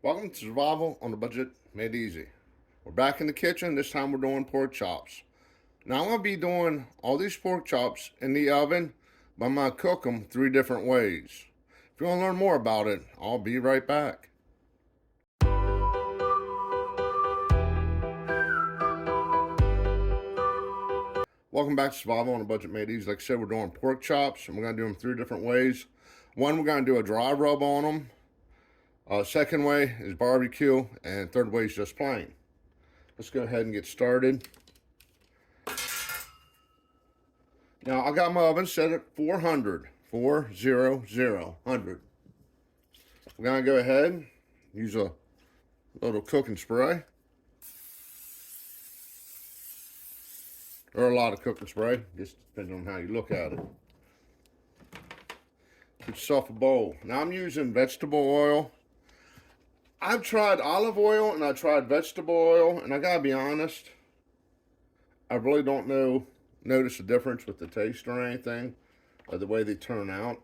Welcome to Survival on a Budget Made Easy. We're back in the kitchen. This time we're doing pork chops. Now I'm going to be doing all these pork chops in the oven, but I'm going to cook them 3 different ways. If you want to learn more about it, I'll be right back. Welcome back to Survival on a Budget Made Easy. Like I said, we're doing pork chops, and we're going to do them 3 different ways. One, we're going to do a dry rub on them. Second way is barbecue, and third way is just plain. Let's go ahead and get started. Now I got my oven set at 400. 400. We're gonna go ahead, use a little cooking spray. Or a lot of cooking spray, just depending on how you look at it. Get yourself a bowl. Now I'm using vegetable oil. I've tried olive oil and I tried vegetable oil, and I gotta be honest, I really don't notice a difference with the taste or anything, or the way they turn out.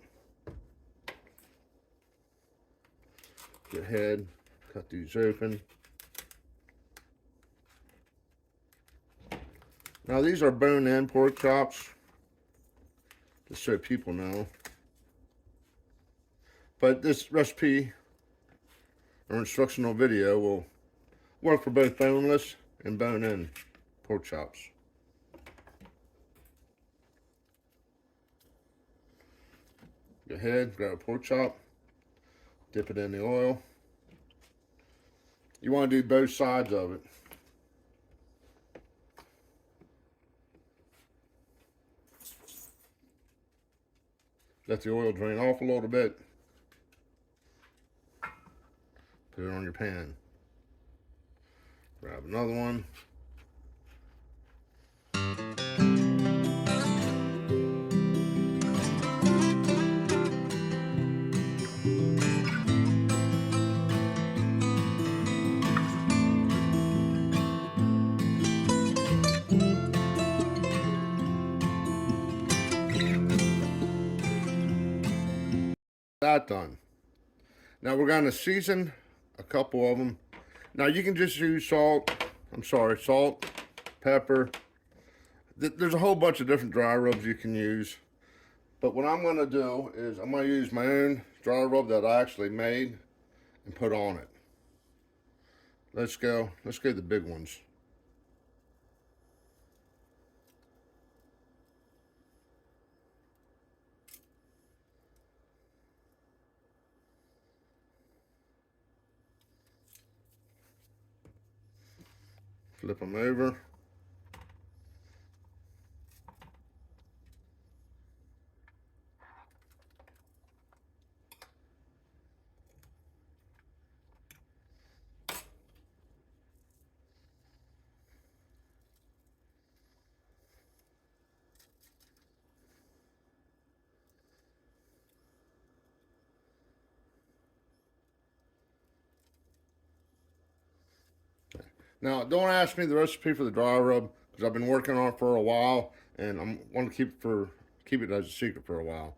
Go ahead, cut these open. Now these are bone-in pork chops, just so people know. But this recipe or instructional video will work for both boneless and bone-in pork chops. Go ahead, grab a pork chop, dip it in the oil. You want to do both sides of it. Let the oil drain off a little bit. Put it on your pan. Grab another one. That done. Now we're going to season a couple of them. Now you can just use salt, pepper. There's a whole bunch of different dry rubs you can use. But what I'm going to do is I'm going to use my own dry rub that I actually made and put on it. Let's go the big ones. Flip them over. Now, don't ask me the recipe for the dry rub, because I've been working on it for a while, and I want to keep it as a secret for a while.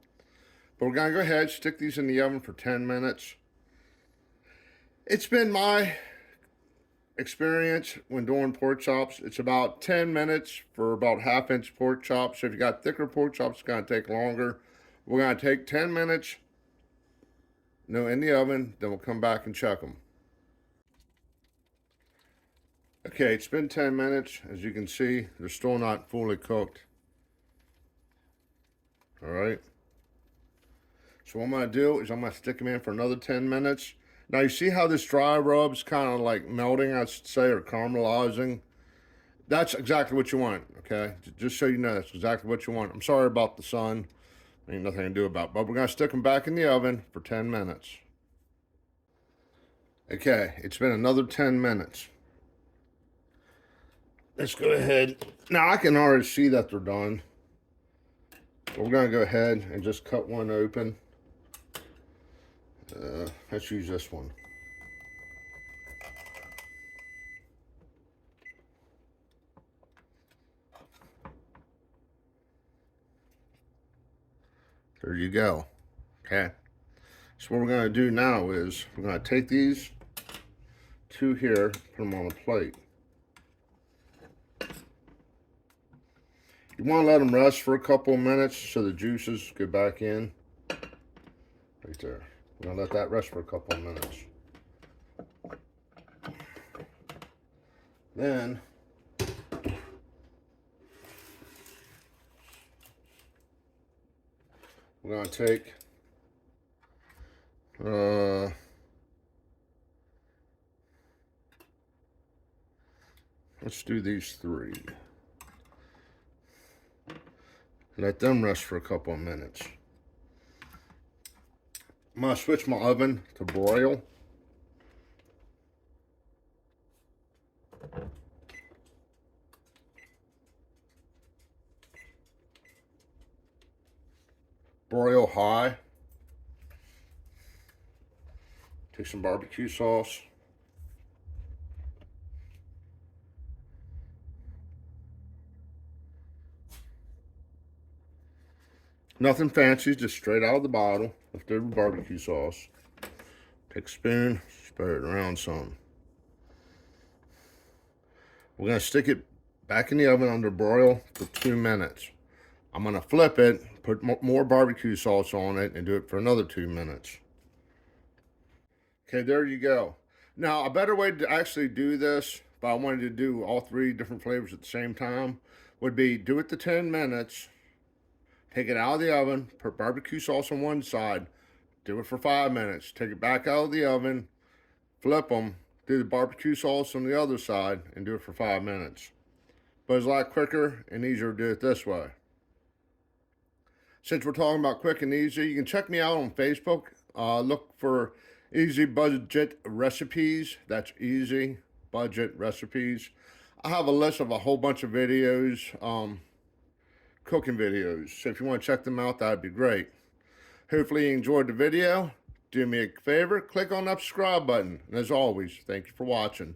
But we're gonna go ahead, stick these in the oven for 10 minutes. It's been my experience when doing pork chops, it's about 10 minutes for about half-inch pork chops. So if you got thicker pork chops, it's gonna take longer. We're gonna take 10 minutes, in the oven, then we'll come back and check them. Okay, it's been 10 minutes. As you can see, they're still not fully cooked. All right. So what I'm going to do is I'm going to stick them in for another 10 minutes. Now you see how this dry rub's kind of like melting, I should say, or caramelizing. That's exactly what you want, okay? Just so you know, that's exactly what you want. I'm sorry about the sun. Ain't nothing to do about it. But we're going to stick them back in the oven for 10 minutes. Okay, it's been another 10 minutes. Let's go ahead. Now I can already see that they're done. But we're going to go ahead and just cut one open. Let's use this one. There you go. Okay. So what we're going to do now is we're going to take these two here, put them on a plate. You want to let them rest for a couple of minutes so the juices get back in. Right there. We're going to let that rest for a couple of minutes. Then we're going to take let's do these three. Let them rest for a couple of minutes. I'm going to switch my oven to broil. Broil high. Take some barbecue sauce. Nothing fancy, just straight out of the bottle. Leftover barbecue sauce. Take a spoon, spread it around some. We're going to stick it back in the oven under broil for 2 minutes. I'm going to flip it, put more barbecue sauce on it, and do it for another 2 minutes. Okay, there you go. Now, a better way to actually do this, if I wanted to do all three different flavors at the same time, would be do it to 10 minutes, take it out of the oven, put barbecue sauce on one side, do it for 5 minutes, take it back out of the oven, flip them, do the barbecue sauce on the other side, and do it for 5 minutes. But it's a lot quicker and easier to do it this way. Since we're talking about quick and easy, you can check me out on Facebook. Look for Easy Budget Recipes. That's Easy Budget Recipes. I have a list of a whole bunch of videos, cooking videos. So if you want to check them out, that'd be great. Hopefully you enjoyed the video. Do me a favor, click on that subscribe button. And as always, thank you for watching.